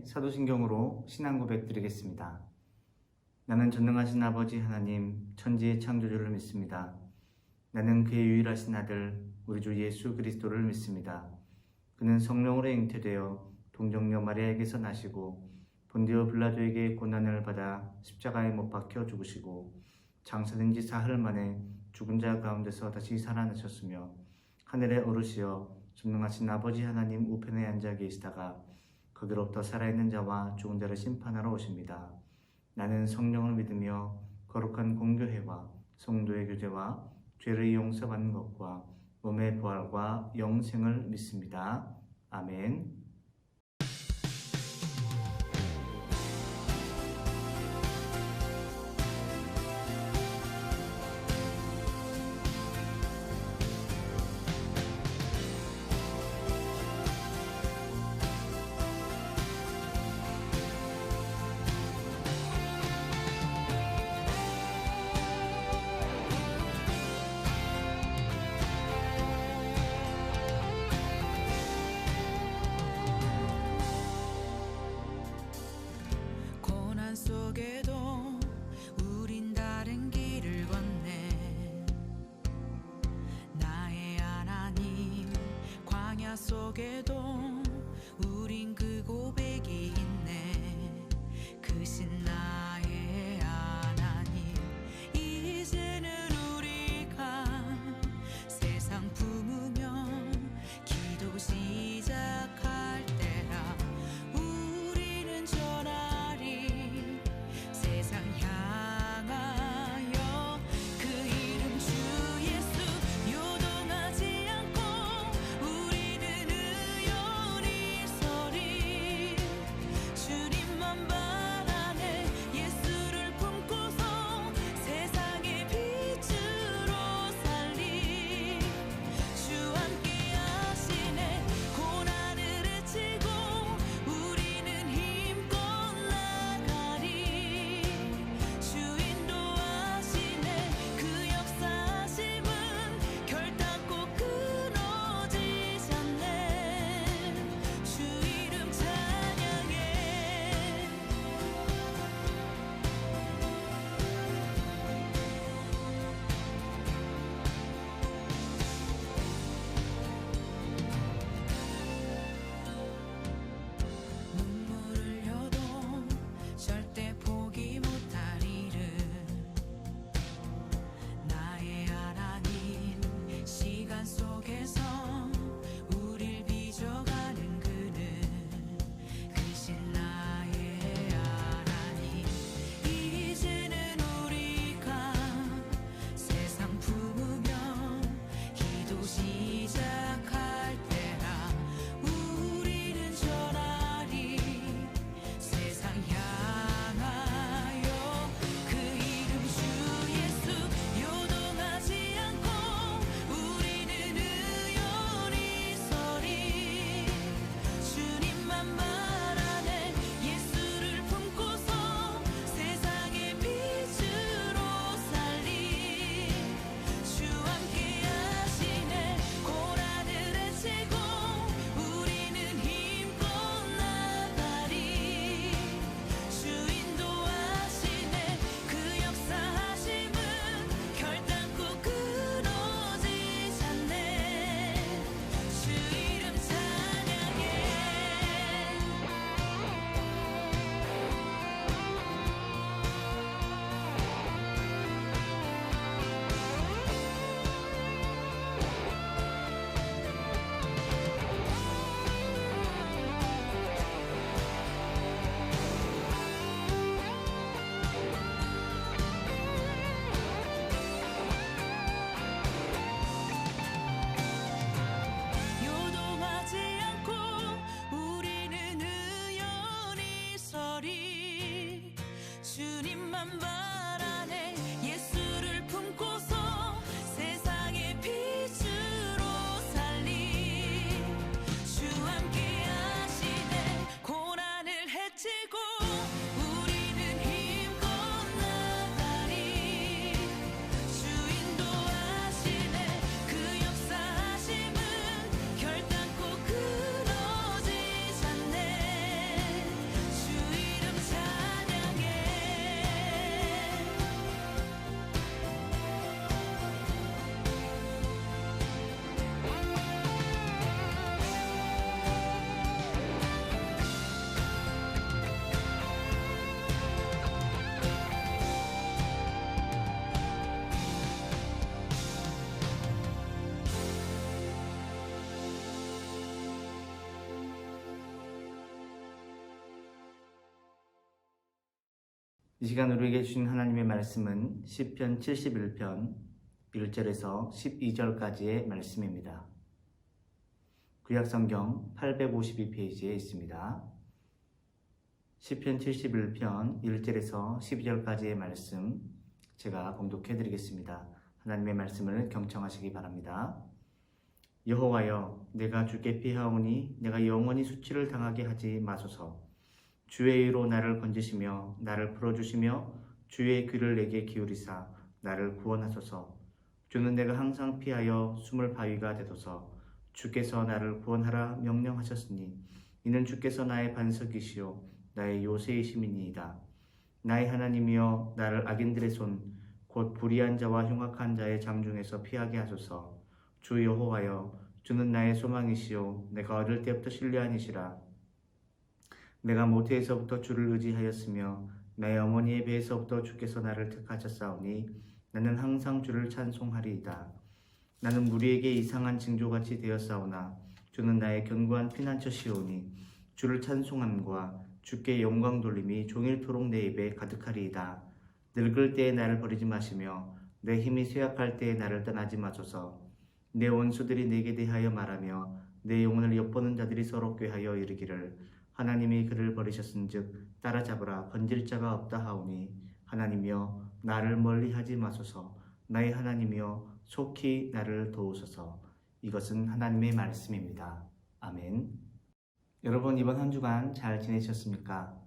사도신경으로 신앙 고백 드리겠습니다. 나는 전능하신 아버지 하나님 천지의 창조주를 믿습니다. 나는 그의 유일하신 아들 우리 주 예수 그리스도를 믿습니다. 그는 성령으로 잉태되어 동정녀 마리아에게서 나시고 본디오 빌라도에게 고난을 받아 십자가에 못 박혀 죽으시고 장사된 지 사흘 만에 죽은 자 가운데서 다시 살아나셨으며 하늘에 오르시어 전능하신 아버지 하나님 우편에 앉아 계시다가 거기로부터 살아있는 자와 죽은 자를 심판하러 오십니다. 나는 성령을 믿으며 거룩한 공교회와 성도의 교제와 죄를 용서받는 것과 몸의 부활과 영생을 믿습니다. 아멘. 속에도 우린 다른 길을 걷네. 나의 하나님 광야 속에도 우린 그 고백이 있네. 크신 나의 하나님 이제는 우리가 세상 품으며 기도 시작할 때라. 우리는 전하리 세상 향하여 그 이름 주 예수. 요동하지 않고 우리는 의롭다. 이 시간 우리에게 주신 하나님의 말씀은 시편 71편 1절에서 12절까지의 말씀입니다. 구약성경 852페이지에 있습니다. 시편 71편 1절에서 12절까지의 말씀 제가 봉독해 드리겠습니다. 하나님의 말씀을 경청하시기 바랍니다. 여호와여, 내가 주께 피하오니 내가 영원히 수치를 당하게 하지 마소서. 주의 의로 나를 건지시며 나를 풀어주시며 주의 귀를 내게 기울이사 나를 구원하소서. 주는 내가 항상 피하여 숨을 바위가 되소서. 주께서 나를 구원하라 명령하셨으니 이는 주께서 나의 반석이시요 나의 요새이심이니이다. 나의 하나님이여, 나를 악인들의 손 곧 불의한 자와 흉악한 자의 장중에서 피하게 하소서. 주 여호와여, 주는 나의 소망이시요 내가 어릴 때부터 신뢰하니시라. 내가 모태에서부터 주를 의지하였으며 나의 어머니의 배에서부터 주께서 나를 택하셨사오니 나는 항상 주를 찬송하리이다. 나는 무리에게 이상한 징조같이 되었사오나 주는 나의 견고한 피난처시오니 주를 찬송함과 주께 영광 돌림이 종일토록 내 입에 가득하리이다. 늙을 때에 나를 버리지 마시며 내 힘이 쇠약할 때에 나를 떠나지 마소서. 내 원수들이 내게 대하여 말하며 내 영혼을 엿보는 자들이 서로 꾀하여 이르기를 하나님이 그를 버리셨은즉 따라잡으라 건질 자가 없다 하오니 하나님이여, 나를 멀리하지 마소서. 나의 하나님이여, 속히 나를 도우소서. 이것은 하나님의 말씀입니다. 아멘. 여러분, 이번 한 주간 잘 지내셨습니까?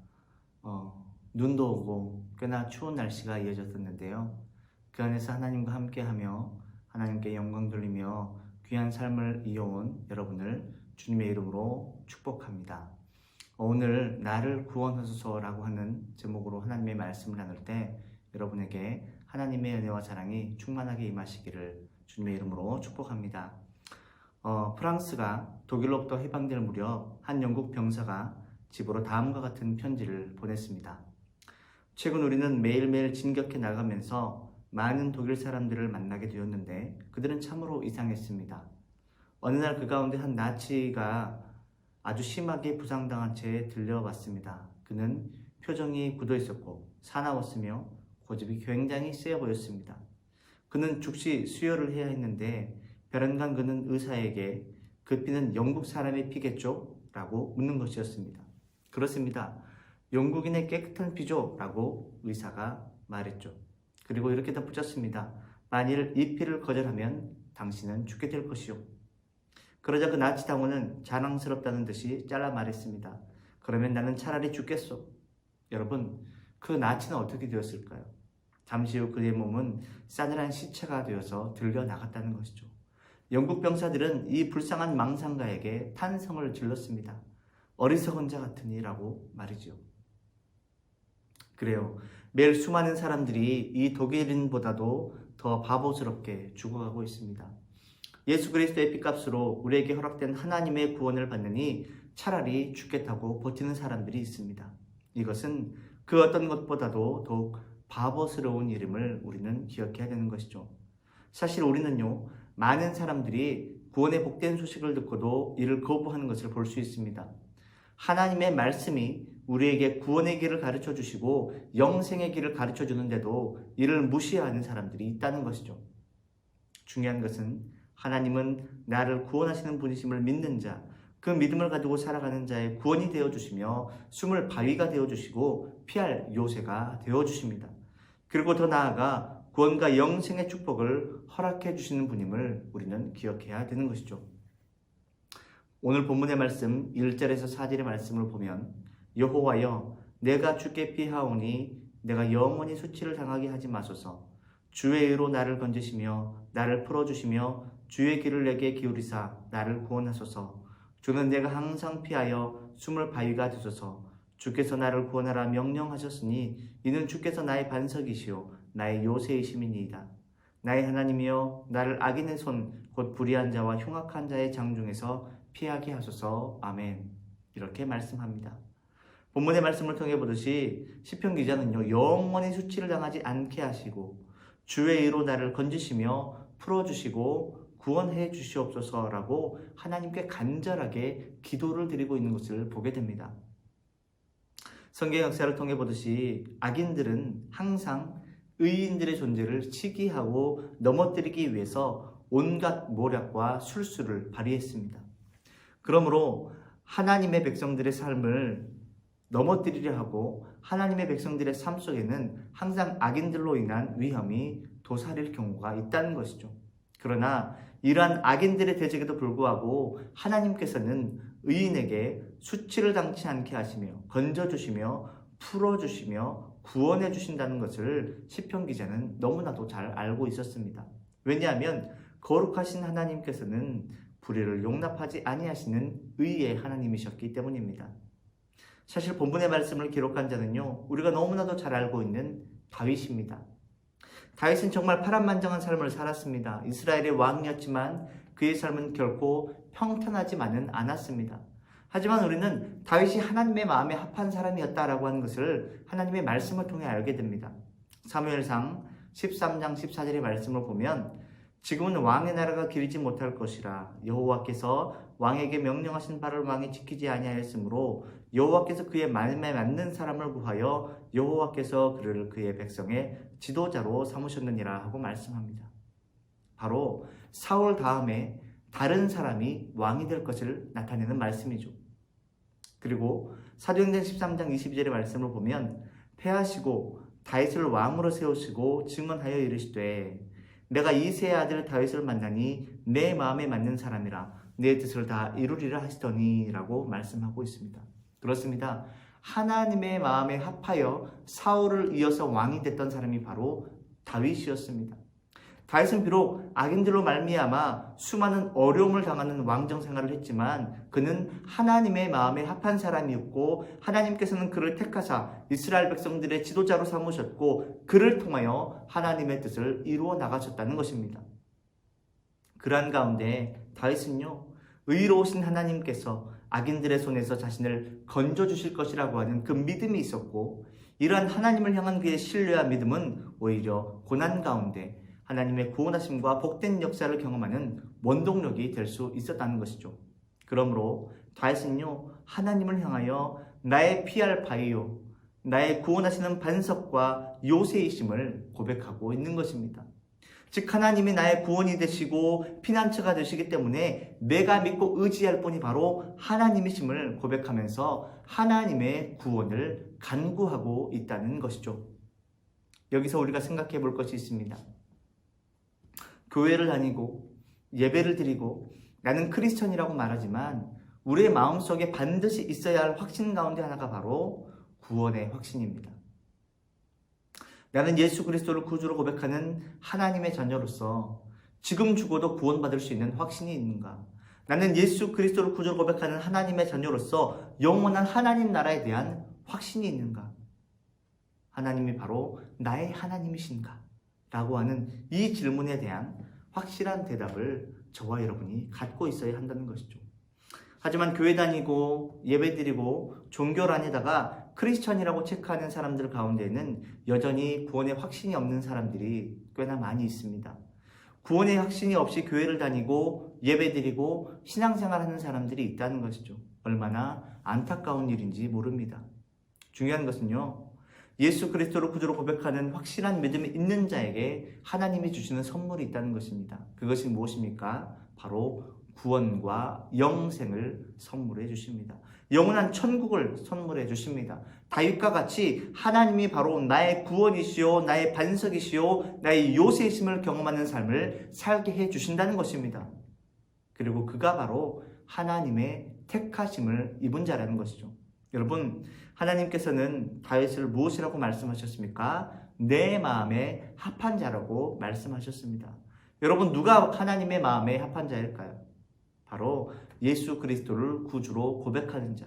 눈도 오고 꽤나 추운 날씨가 이어졌었는데요. 그 안에서 하나님과 함께하며 하나님께 영광 돌리며 귀한 삶을 이어온 여러분을 주님의 이름으로 축복합니다. 오늘 나를 구원하소서라고 하는 제목으로 하나님의 말씀을 나눌 때 여러분에게 하나님의 은혜와 사랑이 충만하게 임하시기를 주님의 이름으로 축복합니다. 프랑스가 독일로부터 해방될 무렵 한 영국 병사가 집으로 다음과 같은 편지를 보냈습니다. 최근 우리는 매일매일 진격해 나가면서 많은 독일 사람들을 만나게 되었는데 그들은 참으로 이상했습니다. 어느 날 그 가운데 한 나치가 아주 심하게 부상당한 채 들려왔습니다. 그는 표정이 굳어 있었고 사나웠으며 고집이 굉장히 세 보였습니다. 그는 즉시 수혈을 해야 했는데 벼랑간 그는 의사에게 그 피는 영국 사람의 피겠죠? 라고 묻는 것이었습니다. 그렇습니다. 영국인의 깨끗한 피죠? 라고 의사가 말했죠. 그리고 이렇게 덧붙였습니다. 만일 이 피를 거절하면 당신은 죽게 될 것이요. 그러자 그 나치 당원은 자랑스럽다는 듯이 잘라 말했습니다. 그러면 나는 차라리 죽겠소. 여러분, 그 나치는 어떻게 되었을까요? 잠시 후 그의 몸은 싸늘한 시체가 되어서 들려 나갔다는 것이죠. 영국 병사들은 이 불쌍한 망상가에게 탄성을 질렀습니다. 어리석은 자 같으니라고 말이죠. 그래요. 매일 수많은 사람들이 이 독일인보다도 더 바보스럽게 죽어가고 있습니다. 예수 그리스도의 피값으로 우리에게 허락된 하나님의 구원을 받느니 차라리 죽겠다고 버티는 사람들이 있습니다. 이것은 그 어떤 것보다도 더욱 바보스러운 일임을 우리는 기억해야 되는 것이죠. 사실 우리는요, 많은 사람들이 구원의 복된 소식을 듣고도 이를 거부하는 것을 볼 수 있습니다. 하나님의 말씀이 우리에게 구원의 길을 가르쳐 주시고 영생의 길을 가르쳐 주는데도 이를 무시하는 사람들이 있다는 것이죠. 중요한 것은 하나님은 나를 구원하시는 분이심을 믿는 자, 그 믿음을 가지고 살아가는 자의 구원이 되어주시며 숨을 바위가 되어주시고 피할 요새가 되어주십니다. 그리고 더 나아가 구원과 영생의 축복을 허락해 주시는 분임을 우리는 기억해야 되는 것이죠. 오늘 본문의 말씀 1절에서 4절의 말씀을 보면 여호와여, 내가 주께 피하오니 내가 영원히 수치를 당하게 하지 마소서. 주의 의로 나를 건지시며 나를 풀어주시며 주의 길을 내게 기울이사 나를 구원하소서. 주는 내가 항상 피하여 숨을 바위가 되소서. 주께서 나를 구원하라 명령하셨으니 이는 주께서 나의 반석이시요 나의 요새이심이니이다. 나의 하나님이여, 나를 악인의 손 곧 불의한 자와 흉악한 자의 장중에서 피하게 하소서. 아멘. 이렇게 말씀합니다. 본문의 말씀을 통해 보듯이 시편 기자는요, 영원히 수치를 당하지 않게 하시고 주의 의로 나를 건지시며 풀어주시고 구원해 주시옵소서라고 하나님께 간절하게 기도를 드리고 있는 것을 보게 됩니다. 성경 역사를 통해 보듯이 악인들은 항상 의인들의 존재를 시기하고 넘어뜨리기 위해서 온갖 모략과 술수를 발휘했습니다. 그러므로 하나님의 백성들의 삶을 넘어뜨리려 하고 하나님의 백성들의 삶 속에는 항상 악인들로 인한 위험이 도사릴 경우가 있다는 것이죠. 그러나 이러한 악인들의 대적에도 불구하고 하나님께서는 의인에게 수치를 당치 않게 하시며 건져주시며 풀어주시며 구원해 주신다는 것을 시편 기자는 너무나도 잘 알고 있었습니다. 왜냐하면 거룩하신 하나님께서는 불의를 용납하지 아니하시는 의의 하나님이셨기 때문입니다. 사실 본문의 말씀을 기록한 자는요, 우리가 너무나도 잘 알고 있는 다윗입니다. 다윗은 정말 파란만장한 삶을 살았습니다. 이스라엘의 왕이었지만 그의 삶은 결코 평탄하지만은 않았습니다. 하지만 우리는 다윗이 하나님의 마음에 합한 사람이었다라고 하는 것을 하나님의 말씀을 통해 알게 됩니다. 사무엘상 13장 14절의 말씀을 보면 지금은 왕의 나라가 길지 못할 것이라 여호와께서 왕에게 명령하신 바를 왕이 지키지 아니하였으므로 여호와께서 그의 마음에 맞는 사람을 구하여 여호와께서 그를 그의 백성의 지도자로 삼으셨느니라 하고 말씀합니다. 바로 사울 다음에 다른 사람이 왕이 될 것을 나타내는 말씀이죠. 그리고 사도행전 13장 22절의 말씀을 보면 패하시고 다윗을 왕으로 세우시고 증언하여 이르시되 내가 이새의 아들 다윗을 만나니 내 마음에 맞는 사람이라 내 뜻을 다 이루리라 하시더니 라고 말씀하고 있습니다. 그렇습니다. 하나님의 마음에 합하여 사울을 이어서 왕이 됐던 사람이 바로 다윗이었습니다. 다윗은 비록 악인들로 말미암아 수많은 어려움을 당하는 왕정 생활을 했지만 그는 하나님의 마음에 합한 사람이었고 하나님께서는 그를 택하사 이스라엘 백성들의 지도자로 삼으셨고 그를 통하여 하나님의 뜻을 이루어 나가셨다는 것입니다. 그러한 가운데 다윗은요, 의로우신 하나님께서 악인들의 손에서 자신을 건져주실 것이라고 하는 그 믿음이 있었고 이러한 하나님을 향한 그의 신뢰와 믿음은 오히려 고난 가운데 하나님의 구원하심과 복된 역사를 경험하는 원동력이 될 수 있었다는 것이죠. 그러므로 다윗은요, 하나님을 향하여 나의 피할 바위요, 나의 구원하시는 반석과 요새이심을 고백하고 있는 것입니다. 즉 하나님이 나의 구원이 되시고 피난처가 되시기 때문에 내가 믿고 의지할 분이 바로 하나님이심을 고백하면서 하나님의 구원을 간구하고 있다는 것이죠. 여기서 우리가 생각해 볼 것이 있습니다. 교회를 다니고 예배를 드리고 나는 크리스천이라고 말하지만 우리의 마음속에 반드시 있어야 할 확신 가운데 하나가 바로 구원의 확신입니다. 나는 예수 그리스도를 구주로 고백하는 하나님의 자녀로서 지금 죽어도 구원받을 수 있는 확신이 있는가? 나는 예수 그리스도를 구주로 고백하는 하나님의 자녀로서 영원한 하나님 나라에 대한 확신이 있는가? 하나님이 바로 나의 하나님이신가? 라고 하는 이 질문에 대한 확실한 대답을 저와 여러분이 갖고 있어야 한다는 것이죠. 하지만 교회 다니고 예배 드리고 종교란에다가 크리스천이라고 체크하는 사람들 가운데는 여전히 구원의 확신이 없는 사람들이 꽤나 많이 있습니다. 구원의 확신이 없이 교회를 다니고 예배 드리고 신앙생활하는 사람들이 있다는 것이죠. 얼마나 안타까운 일인지 모릅니다. 중요한 것은요, 예수 그리스도를 구주로 고백하는 확실한 믿음이 있는 자에게 하나님이 주시는 선물이 있다는 것입니다. 그것이 무엇입니까? 바로 구원과 영생을 선물해 주십니다. 영원한 천국을 선물해 주십니다. 다윗과 같이 하나님이 바로 나의 구원이시오, 나의 반석이시오, 나의 요새이심을 경험하는 삶을 살게 해 주신다는 것입니다. 그리고 그가 바로 하나님의 택하심을 입은 자라는 것이죠. 여러분, 하나님께서는 다윗을 무엇이라고 말씀하셨습니까? 내 마음에 합한 자라고 말씀하셨습니다. 여러분, 누가 하나님의 마음에 합한 자일까요? 바로 예수 그리스도를 구주로 고백하는 자,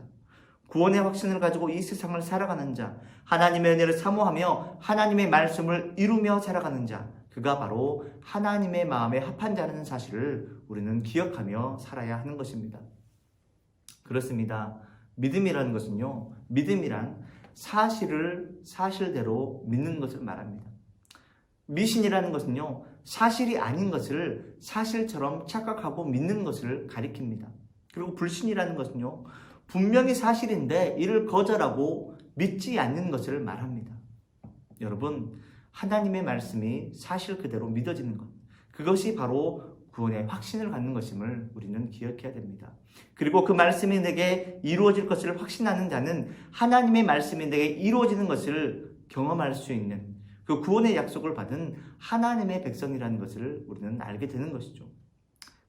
구원의 확신을 가지고 이 세상을 살아가는 자, 하나님의 은혜를 사모하며 하나님의 말씀을 이루며 살아가는 자, 그가 바로 하나님의 마음에 합한 자라는 사실을 우리는 기억하며 살아야 하는 것입니다. 그렇습니다. 믿음이라는 것은요, 믿음이란 사실을 사실대로 믿는 것을 말합니다. 미신이라는 것은요, 사실이 아닌 것을 사실처럼 착각하고 믿는 것을 가리킵니다. 그리고 불신이라는 것은요, 분명히 사실인데 이를 거절하고 믿지 않는 것을 말합니다. 여러분, 하나님의 말씀이 사실 그대로 믿어지는 것, 그것이 바로 구원의 확신을 갖는 것임을 우리는 기억해야 됩니다. 그리고 그 말씀이 내게 이루어질 것을 확신하는 자는 하나님의 말씀이 내게 이루어지는 것을 경험할 수 있는 그 구원의 약속을 받은 하나님의 백성이라는 것을 우리는 알게 되는 것이죠.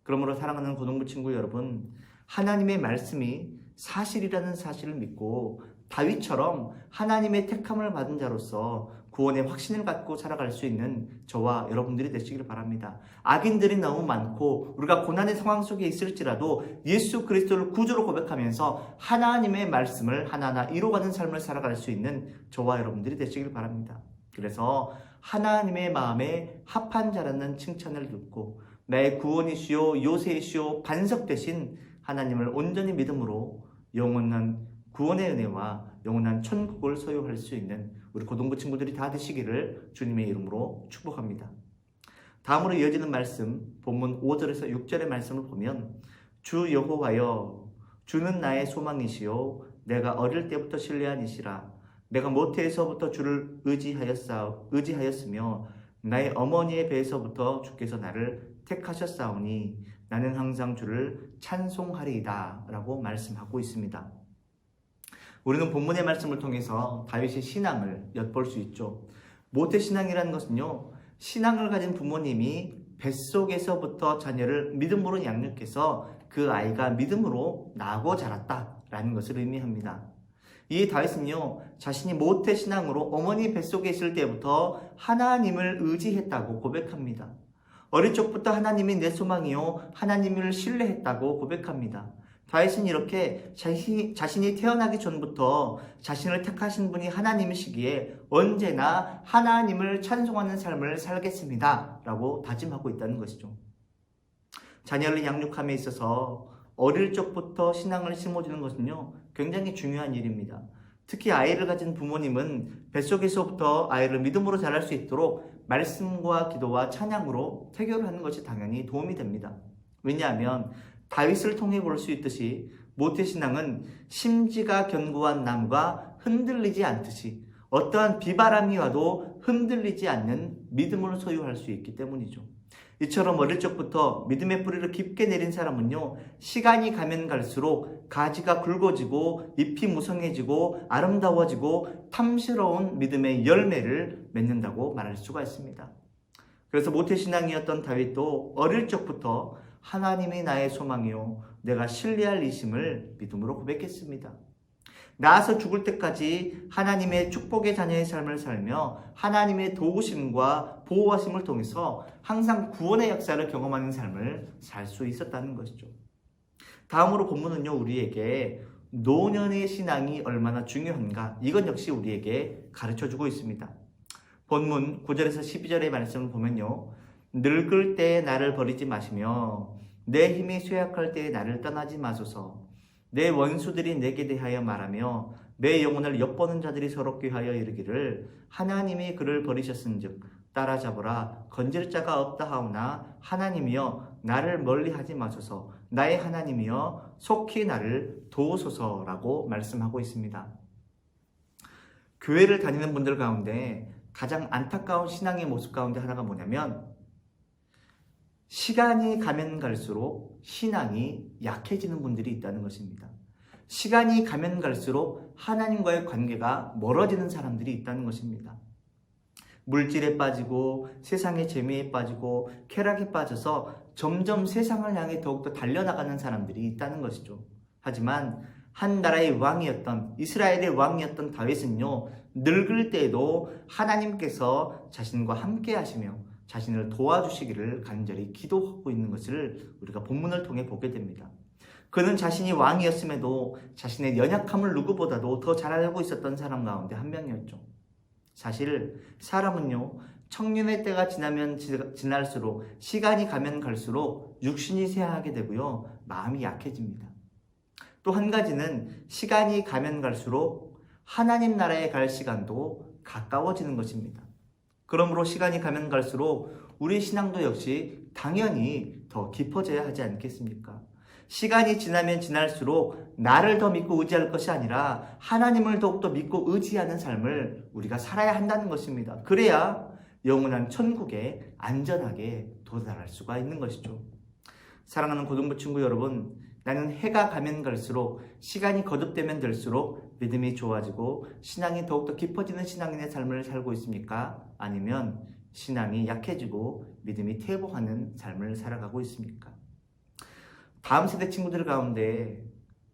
그러므로 사랑하는 고등부 친구 여러분, 하나님의 말씀이 사실이라는 사실을 믿고 다윗처럼 하나님의 택함을 받은 자로서 구원의 확신을 갖고 살아갈 수 있는 저와 여러분들이 되시길 바랍니다. 악인들이 너무 많고 우리가 고난의 상황 속에 있을지라도 예수 그리스도를 구주로 고백하면서 하나님의 말씀을 하나하나 이루어가는 삶을 살아갈 수 있는 저와 여러분들이 되시길 바랍니다. 그래서 하나님의 마음에 합한 자라는 칭찬을 듣고 나의 구원이시오 요새이시오 반석 되신 하나님을 온전히 믿음으로 영원한 구원의 은혜와 영원한 천국을 소유할 수 있는 우리 고등부 친구들이 다 되시기를 주님의 이름으로 축복합니다. 다음으로 이어지는 말씀, 본문 5절에서 6절의 말씀을 보면 주 여호와여 주는 나의 소망이시요 내가 어릴 때부터 신뢰한 이시라 내가 모태에서부터 주를 의지하였으며 나의 어머니의 배에서부터 주께서 나를 택하셨사오니 나는 항상 주를 찬송하리이다 라고 말씀하고 있습니다. 우리는 본문의 말씀을 통해서 다윗의 신앙을 엿볼 수 있죠. 모태신앙이라는 것은요, 신앙을 가진 부모님이 뱃속에서부터 자녀를 믿음으로 양육해서 그 아이가 믿음으로 나고 자랐다라는 것을 의미합니다. 이 다윗은요, 자신이 모태신앙으로 어머니 뱃속에 있을 때부터 하나님을 의지했다고 고백합니다. 어릴 적부터 하나님이 내 소망이요 하나님을 신뢰했다고 고백합니다. 다윗은 이렇게 자신이 태어나기 전부터 자신을 택하신 분이 하나님이시기에 언제나 하나님을 찬송하는 삶을 살겠습니다 라고 다짐하고 있다는 것이죠. 자녀를 양육함에 있어서 어릴 적부터 신앙을 심어주는 것은요 굉장히 중요한 일입니다. 특히 아이를 가진 부모님은 뱃속에서부터 아이를 믿음으로 자랄 수 있도록 말씀과 기도와 찬양으로 태교를 하는 것이 당연히 도움이 됩니다. 왜냐하면 다윗을 통해 볼 수 있듯이 모태신앙은 심지가 견고한 나무가 흔들리지 않듯이 어떠한 비바람이 와도 흔들리지 않는 믿음을 소유할 수 있기 때문이죠. 이처럼 어릴 적부터 믿음의 뿌리를 깊게 내린 사람은요, 시간이 가면 갈수록 가지가 굵어지고 잎이 무성해지고 아름다워지고 탐스러운 믿음의 열매를 맺는다고 말할 수가 있습니다. 그래서 모태신앙이었던 다윗도 어릴 적부터 하나님이 나의 소망이요 내가 신뢰할 이심을 믿음으로 고백했습니다. 나아서 죽을 때까지 하나님의 축복의 자녀의 삶을 살며 하나님의 도우심과 보호하심을 통해서 항상 구원의 역사를 경험하는 삶을 살 수 있었다는 것이죠. 다음으로 본문은요, 우리에게 노년의 신앙이 얼마나 중요한가, 이것 역시 우리에게 가르쳐주고 있습니다. 본문 9절에서 12절의 말씀을 보면요, 늙을 때에 나를 버리지 마시며 내 힘이 쇠약할 때에 나를 떠나지 마소서. 내 원수들이 내게 대하여 말하며 내 영혼을 엿보는 자들이 서럽게 하여 이르기를 하나님이 그를 버리셨은즉 따라잡으라 건질 자가 없다 하오나 하나님이여 나를 멀리하지 마소서. 나의 하나님이여 속히 나를 도우소서라고 말씀하고 있습니다. 교회를 다니는 분들 가운데 가장 안타까운 신앙의 모습 가운데 하나가 뭐냐면 시간이 가면 갈수록 신앙이 약해지는 분들이 있다는 것입니다. 시간이 가면 갈수록 하나님과의 관계가 멀어지는 사람들이 있다는 것입니다. 물질에 빠지고 세상의 재미에 빠지고 쾌락에 빠져서 점점 세상을 향해 더욱더 달려나가는 사람들이 있다는 것이죠. 하지만 한 나라의 왕이었던 이스라엘의 왕이었던 다윗은요, 늙을 때에도 하나님께서 자신과 함께 하시며 자신을 도와주시기를 간절히 기도하고 있는 것을 우리가 본문을 통해 보게 됩니다. 그는 자신이 왕이었음에도 자신의 연약함을 누구보다도 더 잘 알고 있었던 사람 가운데 한 명이었죠. 사실 사람은요, 청년의 때가 지나면 지날수록 시간이 가면 갈수록 육신이 쇠하게 되고요, 마음이 약해집니다. 또 한 가지는 시간이 가면 갈수록 하나님 나라에 갈 시간도 가까워지는 것입니다. 그러므로 시간이 가면 갈수록 우리 신앙도 역시 당연히 더 깊어져야 하지 않겠습니까? 시간이 지나면 지날수록 나를 더 믿고 의지할 것이 아니라 하나님을 더욱더 믿고 의지하는 삶을 우리가 살아야 한다는 것입니다. 그래야 영원한 천국에 안전하게 도달할 수가 있는 것이죠. 사랑하는 고등부 친구 여러분, 나는 해가 가면 갈수록 시간이 거듭되면 될수록 믿음이 좋아지고 신앙이 더욱더 깊어지는 신앙인의 삶을 살고 있습니까? 아니면 신앙이 약해지고 믿음이 퇴보하는 삶을 살아가고 있습니까? 다음 세대 친구들 가운데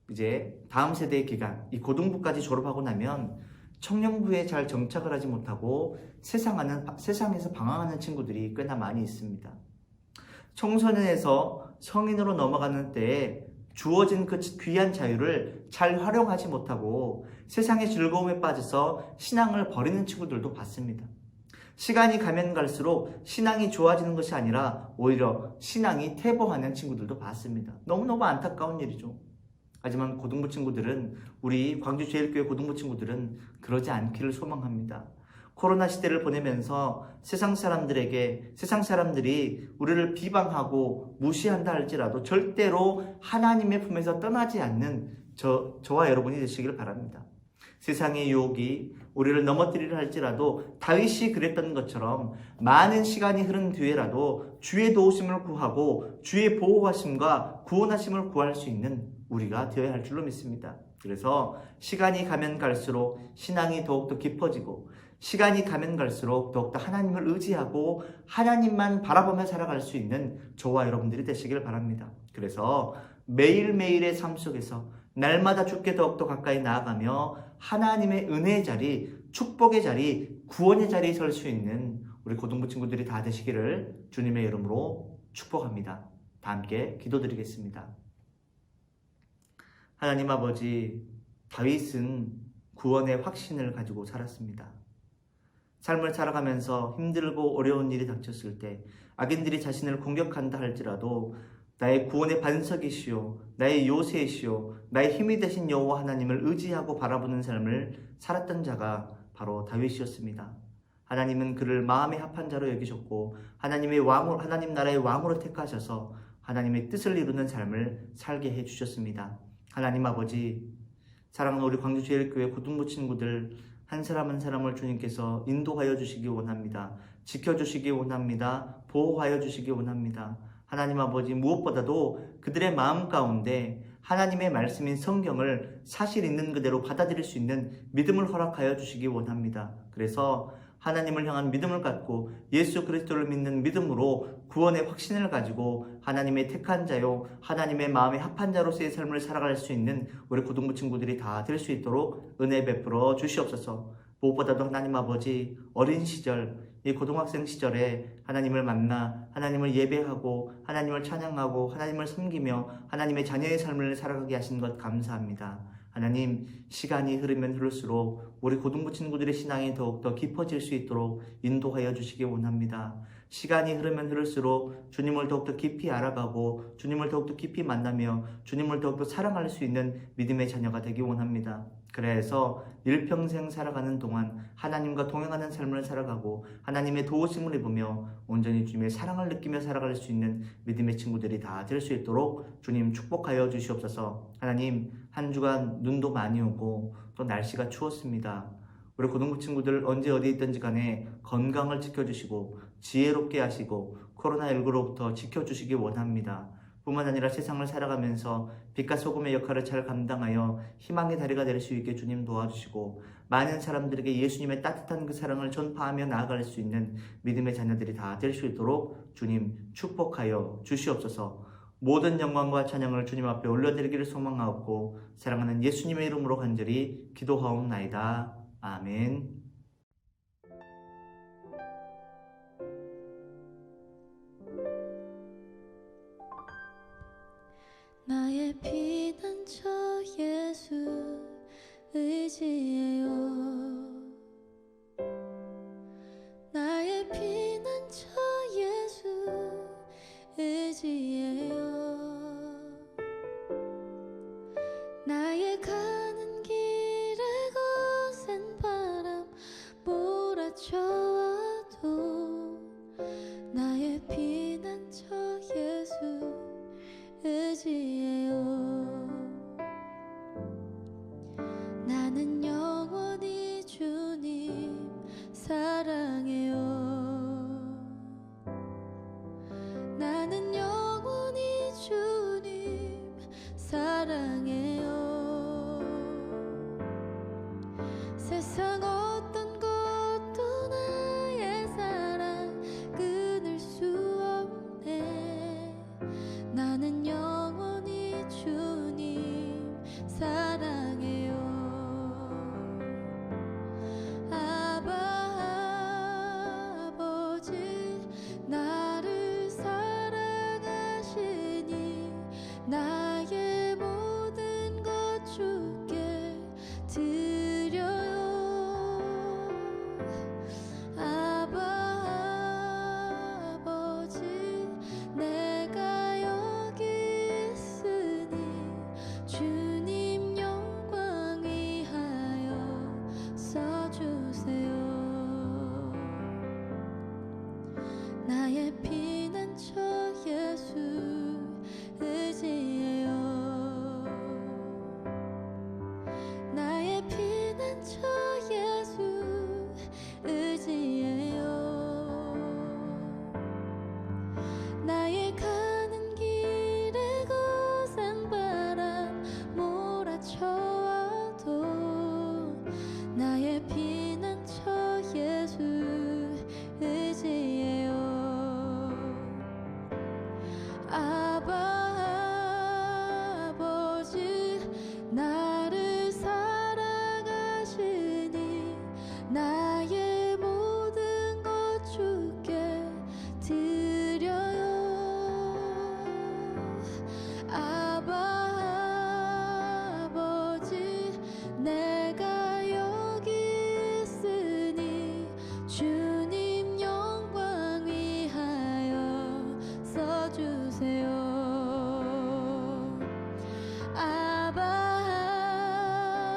이제 다음 세대의 기간, 이 고등부까지 졸업하고 나면 청년부에 잘 정착을 하지 못하고 세상에서 방황하는 친구들이 꽤나 많이 있습니다. 청소년에서 성인으로 넘어가는 때에 주어진 그 귀한 자유를 잘 활용하지 못하고 세상의 즐거움에 빠져서 신앙을 버리는 친구들도 봤습니다. 시간이 가면 갈수록 신앙이 좋아지는 것이 아니라 오히려 신앙이 퇴보하는 친구들도 봤습니다. 너무너무 안타까운 일이죠. 하지만 고등부 친구들은, 우리 광주제일교회 고등부 친구들은 그러지 않기를 소망합니다. 코로나 시대를 보내면서 세상 사람들이 우리를 비방하고 무시한다 할지라도 절대로 하나님의 품에서 떠나지 않는 저와 여러분이 되시길 바랍니다. 세상의 유혹이 우리를 넘어뜨리려 할지라도 다윗이 그랬던 것처럼 많은 시간이 흐른 뒤에라도 주의 도우심을 구하고 주의 보호하심과 구원하심을 구할 수 있는 우리가 되어야 할 줄로 믿습니다. 그래서 시간이 가면 갈수록 신앙이 더욱더 깊어지고 시간이 가면 갈수록 더욱더 하나님을 의지하고 하나님만 바라보며 살아갈 수 있는 저와 여러분들이 되시길 바랍니다. 그래서 매일매일의 삶 속에서 날마다 주께 더욱더 가까이 나아가며 하나님의 은혜의 자리, 축복의 자리, 구원의 자리에 설 수 있는 우리 고등부 친구들이 다 되시기를 주님의 이름으로 축복합니다. 다 함께 기도드리겠습니다. 하나님 아버지, 다윗은 구원의 확신을 가지고 살았습니다. 삶을 살아가면서 힘들고 어려운 일이 닥쳤을 때 악인들이 자신을 공격한다 할지라도 나의 구원의 반석이시오, 나의 요새이시오, 나의 힘이 되신 여호와 하나님을 의지하고 바라보는 삶을 살았던 자가 바로 다윗이었습니다. 하나님은 그를 마음에 합한 자로 여기셨고 하나님 나라의 왕으로 택하셔서 하나님의 뜻을 이루는 삶을 살게 해주셨습니다. 하나님 아버지, 사랑하는 우리 광주제일교회 고등부 친구들 한 사람 한 사람을 주님께서 인도하여 주시기 원합니다. 지켜주시기 원합니다. 보호하여 주시기 원합니다. 하나님 아버지, 무엇보다도 그들의 마음 가운데 하나님의 말씀인 성경을 사실 있는 그대로 받아들일 수 있는 믿음을 허락하여 주시기 원합니다. 그래서 하나님을 향한 믿음을 갖고 예수 그리스도를 믿는 믿음으로 구원의 확신을 가지고 하나님의 택한 자요, 하나님의 마음에 합한 자로서의 삶을 살아갈 수 있는 우리 고등부 친구들이 다 될 수 있도록 은혜 베풀어 주시옵소서. 무엇보다도 하나님 아버지, 어린 시절, 이 고등학생 시절에 하나님을 만나 하나님을 예배하고 하나님을 찬양하고 하나님을 섬기며 하나님의 자녀의 삶을 살아가게 하신 것 감사합니다. 하나님, 시간이 흐르면 흐를수록 우리 고등부 친구들의 신앙이 더욱더 깊어질 수 있도록 인도하여 주시기 원합니다. 시간이 흐르면 흐를수록 주님을 더욱더 깊이 알아가고 주님을 더욱더 깊이 만나며 주님을 더욱더 사랑할 수 있는 믿음의 자녀가 되기 원합니다. 그래서 일평생 살아가는 동안 하나님과 동행하는 삶을 살아가고 하나님의 도우심을 입으며 온전히 주님의 사랑을 느끼며 살아갈 수 있는 믿음의 친구들이 다 될 수 있도록 주님 축복하여 주시옵소서. 하나님, 한 주간 눈도 많이 오고 또 날씨가 추웠습니다. 우리 고등부 친구들 언제 어디 있든지 간에 건강을 지켜주시고 지혜롭게 하시고 코로나19로부터 지켜주시기 원합니다. 뿐만 아니라 세상을 살아가면서 빛과 소금의 역할을 잘 감당하여 희망의 다리가 될 수 있게 주님 도와주시고 많은 사람들에게 예수님의 따뜻한 그 사랑을 전파하며 나아갈 수 있는 믿음의 자녀들이 다 될 수 있도록 주님 축복하여 주시옵소서. 모든 영광과 찬양을 주님 앞에 올려드리기를 소망하옵고 사랑하는 예수님의 이름으로 간절히 기도하옵나이다. 아멘. 나의 피난처 예수 의지해요. 나의 피난처 예수 의지해요. 나의 가는 길에 거센 바람 몰아쳐와도 나의 피난처 예수 의지해요. 사랑해요. 세상 어떤 것도 나의 사랑 끊을 수 없네. 나는 영원히 주님 사랑해요. 아버지 나를 사랑하시니 나의 모든 것 주께 드려요. 아버지 내가 여기 있으니 주님 영광 위하여 써주세요. 나의 피난처 예수 의지해요. 나의 피난처 예수 의지해요. 나의 가는 길에 거센 바람 몰아쳐와도 나의 피난처 예수 의지해요. 아버지 나를 사랑하시니 나의 모든 것 주께 드려요. 아버지 내가 여기 있으니 주님 영광 위하여 써주세요.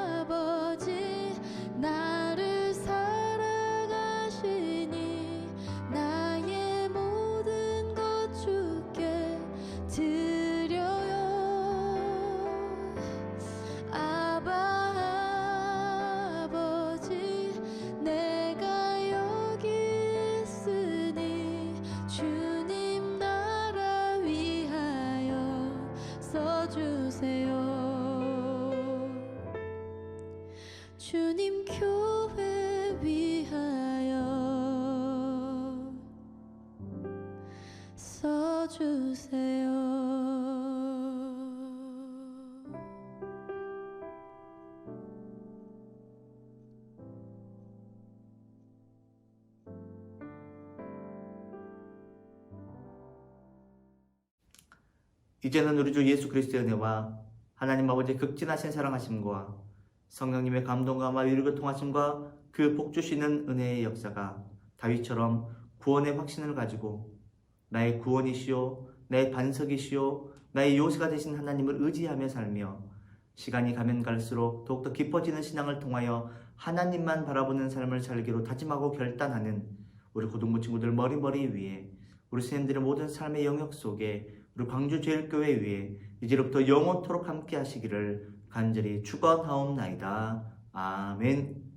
아버지 나를 사랑하시니 나의 모든 것 주께 드려요. 아버지 내가 여기 있으니 주님 나라 위하여 써주세요. 주님 교회 위하여 써주세요. 이제는 우리 주 예수 그리스도의 은혜와 하나님 아버지의 극진하신 사랑하심과 성령님의 감동과 위로를 통하심과 그 복 주시는 은혜의 역사가 다윗처럼 구원의 확신을 가지고 나의 구원이시오, 나의 반석이시오, 나의 요새가 되신 하나님을 의지하며 살며 시간이 가면 갈수록 더욱더 깊어지는 신앙을 통하여 하나님만 바라보는 삶을 살기로 다짐하고 결단하는 우리 고등부 친구들 머리머리 위에 우리 선생님들의 모든 삶의 영역 속에 우리 광주제일교회 위에 이제로부터 영원토록 함께 하시기를 간절히 축원하옵나이다. 아멘.